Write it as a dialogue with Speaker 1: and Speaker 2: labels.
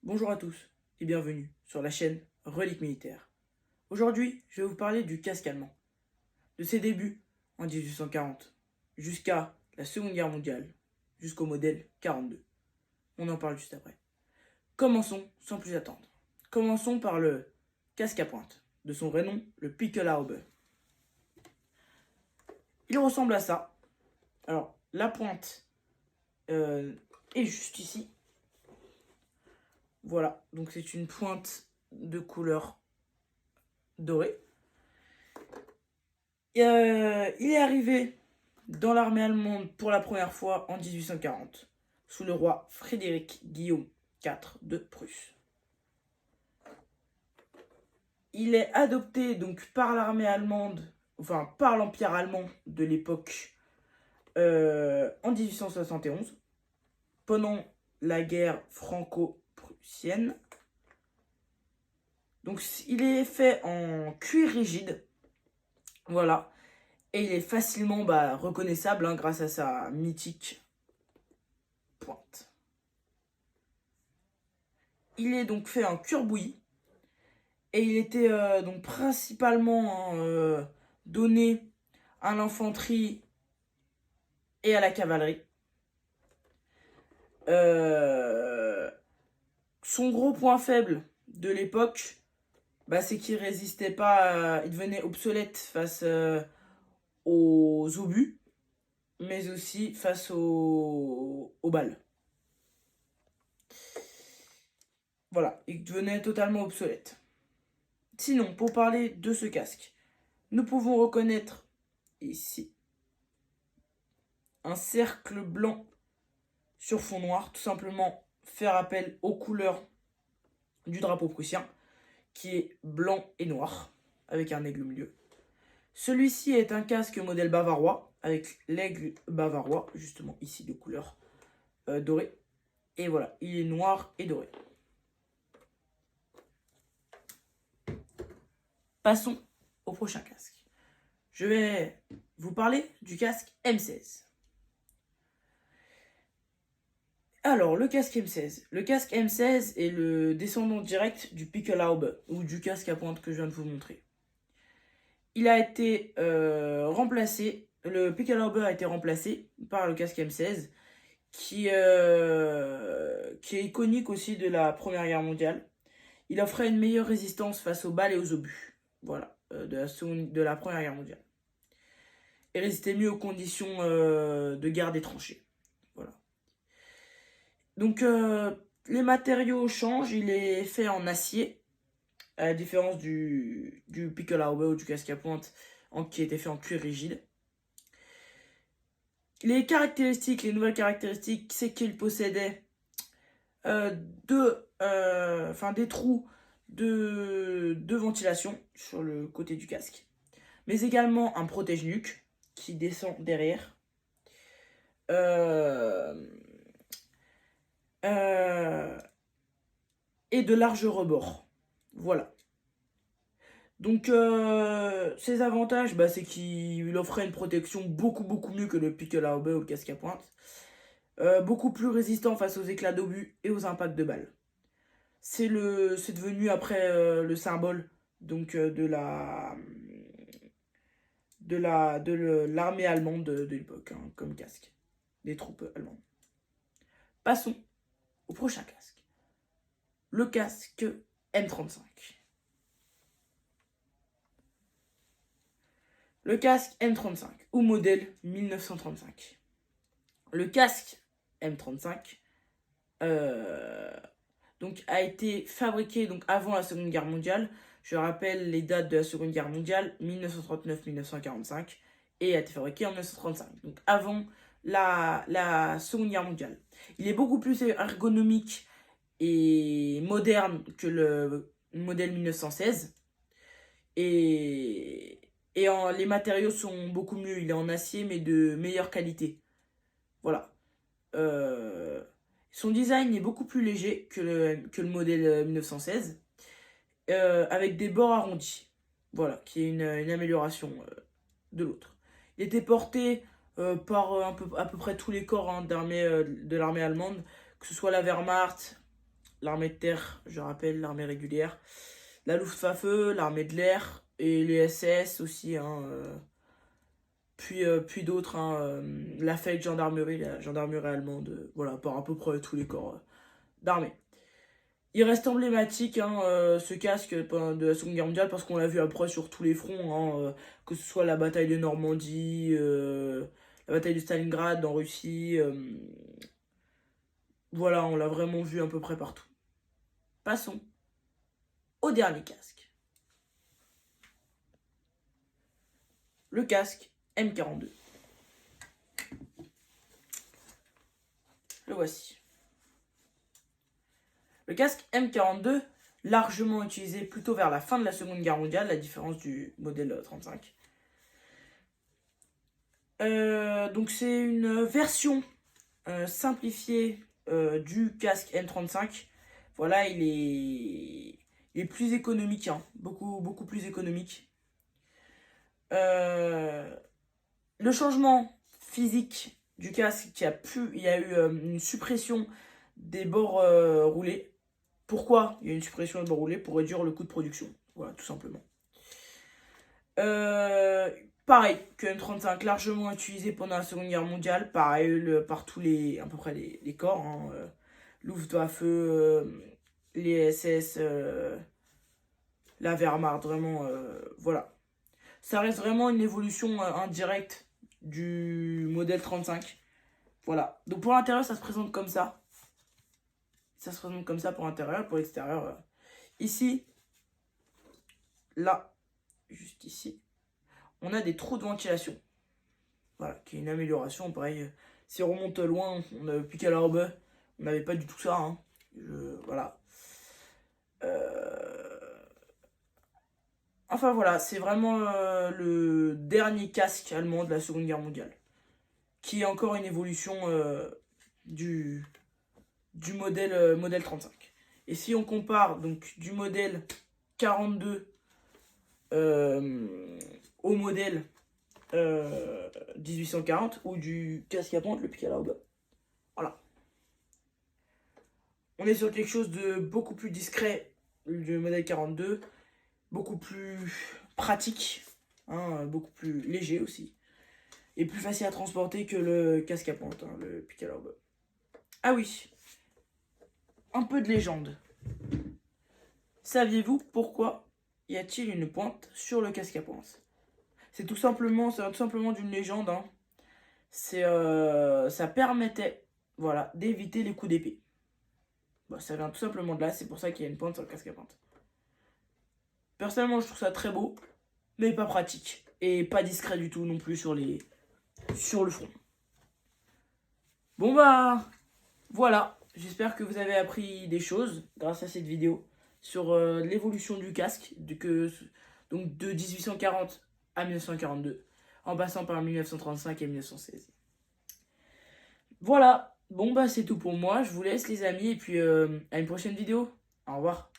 Speaker 1: Bonjour à tous et bienvenue sur la chaîne Reliques Militaires. Aujourd'hui, je vais vous parler du casque allemand, de ses débuts en 1840 jusqu'à la Seconde Guerre mondiale, jusqu'au modèle 42. On en parle juste après. Commençons sans plus attendre. Commençons par le casque à pointe, de son vrai nom, le Pickelhaube. Il ressemble à ça. Alors, la pointe est juste ici. Voilà, donc c'est une pointe de couleur dorée. Il est arrivé dans l'armée allemande pour la première fois en 1840, sous le roi Frédéric Guillaume IV de Prusse. Il est adopté donc par l'armée allemande, enfin par l'Empire allemand de l'époque, en 1871, pendant la guerre franco-prussienne. Donc il est fait en cuir rigide, voilà, et il est facilement reconnaissable grâce à sa mythique pointe. Il est donc fait en cuir bouilli et il était donc principalement donné à l'infanterie et à la cavalerie. Son gros point faible de l'époque, c'est qu'il résistait pas, il devenait obsolète face aux obus, mais aussi face aux balles. Voilà, il devenait totalement obsolète. Sinon, pour parler de ce casque, nous pouvons reconnaître ici un cercle blanc sur fond noir, tout simplement faire appel aux couleurs du drapeau prussien, qui est blanc et noir, avec un aigle au milieu. Celui-ci est un casque modèle bavarois, avec l'aigle bavarois, justement ici de couleur dorée. Et voilà, il est noir et doré. Passons au prochain casque. Je vais vous parler du casque M16. Alors, le casque M16. Le casque M16 est le descendant direct du Pickelhaube, ou du casque à pointe que je viens de vous montrer. Il a été remplacé, le Pickelhaube a été remplacé par le casque M16, qui est iconique aussi de la Première Guerre mondiale. Il offrait une meilleure résistance face aux balles et aux obus, voilà, de la Première Guerre mondiale. Et résistait mieux aux conditions de guerre des tranchées. Voilà. Donc, les matériaux changent. Il est fait en acier, à la différence du Pickelhaube ou du casque à pointe qui était fait en cuir rigide. Les nouvelles caractéristiques, c'est qu'il possédait des trous de ventilation sur le côté du casque, mais également un protège-nuque qui descend derrière. Et de larges rebords. Voilà. Donc, ses avantages, c'est qu'il offrait une protection beaucoup mieux que le Pickelhaube ou le casque à pointe. Beaucoup plus résistant face aux éclats d'obus et aux impacts de balles. C'est devenu après le symbole donc de l'armée allemande de l'époque, comme casque des troupes allemandes. Passons au prochain casque. Le casque M35. Le casque M35, ou modèle 1935. Le casque M35 a été fabriqué avant la Seconde Guerre mondiale. Je rappelle les dates de la Seconde Guerre mondiale, 1939-1945, et a été fabriqué en 1935, donc avant la Seconde Guerre mondiale. Il est beaucoup plus ergonomique et moderne que le modèle 1916. Les matériaux sont beaucoup mieux. Il est en acier, mais de meilleure qualité. Voilà. Son design est beaucoup plus léger que le modèle 1916, avec des bords arrondis. Voilà, qui est une amélioration de l'autre. Il était porté par à peu près tous les corps de l'armée allemande, que ce soit la Wehrmacht, l'armée de terre, je rappelle, l'armée régulière, la Luftwaffe, l'armée de l'air et les SS aussi, hein, puis d'autres, hein, la Feldgendarmerie, la gendarmerie allemande, voilà, par à peu près tous les corps d'armée. Il reste emblématique, hein, ce casque de la Seconde Guerre mondiale, parce qu'on l'a vu après sur tous les fronts, hein, que ce soit la bataille de Normandie, la bataille de Stalingrad en Russie, voilà, on l'a vraiment vu à peu près partout. Passons au dernier casque. Le casque M42. Le voici. Le casque M42, largement utilisé plutôt vers la fin de la Seconde Guerre mondiale, la différence du modèle 35. Donc c'est une version simplifiée du casque M35. Voilà, il est plus économique, hein, beaucoup plus économique. Le changement physique du casque, il y a eu une suppression des bords roulés. Pourquoi il y a une suppression des bords roulés? Pour réduire le coût de production. Voilà, tout simplement. Pareil que M35, largement utilisé pendant la Seconde Guerre mondiale. Pareil par tous à peu près les corps. Hein, Luftwaffe, les SS, la Wehrmacht, vraiment, voilà. Ça reste vraiment une évolution indirecte du modèle 35. Voilà. Donc pour l'intérieur, ça se présente comme ça. Ça se présente comme ça pour l'intérieur. Pour l'extérieur, ici, là, juste ici, on a des trous de ventilation. Voilà, qui est une amélioration. Pareil, si on remonte loin, on a plus qu'à l'arbre, on n'avait pas du tout ça. Hein. Voilà. Enfin voilà, c'est vraiment le dernier casque allemand de la Seconde Guerre mondiale. Qui est encore une évolution du modèle 35. Et si on compare donc du modèle 42 au modèle 1840 ou du casque à pointe, le Picalaube. Voilà. On est sur quelque chose de beaucoup plus discret du modèle 42, beaucoup plus pratique, hein, beaucoup plus léger aussi, et plus facile à transporter que le casque à pointe, hein, le Picalaube. Ah oui, un peu de légende. Saviez-vous pourquoi y a-t-il une pointe sur le casque à pointe? C'est tout simplement d'une légende. Hein. Ça permettait, voilà, d'éviter les coups d'épée. Bon, ça vient tout simplement de là, c'est pour ça qu'il y a une pointe sur le casque à pointe. Personnellement, je trouve ça très beau, mais pas pratique. Et pas discret du tout non plus sur le front. Bon bah, voilà. J'espère que vous avez appris des choses grâce à cette vidéo sur l'évolution du casque, donc de 1840 à 1942, en passant par 1935 et 1916. Voilà, bon bah c'est tout pour moi, je vous laisse les amis, et puis à une prochaine vidéo. Au revoir.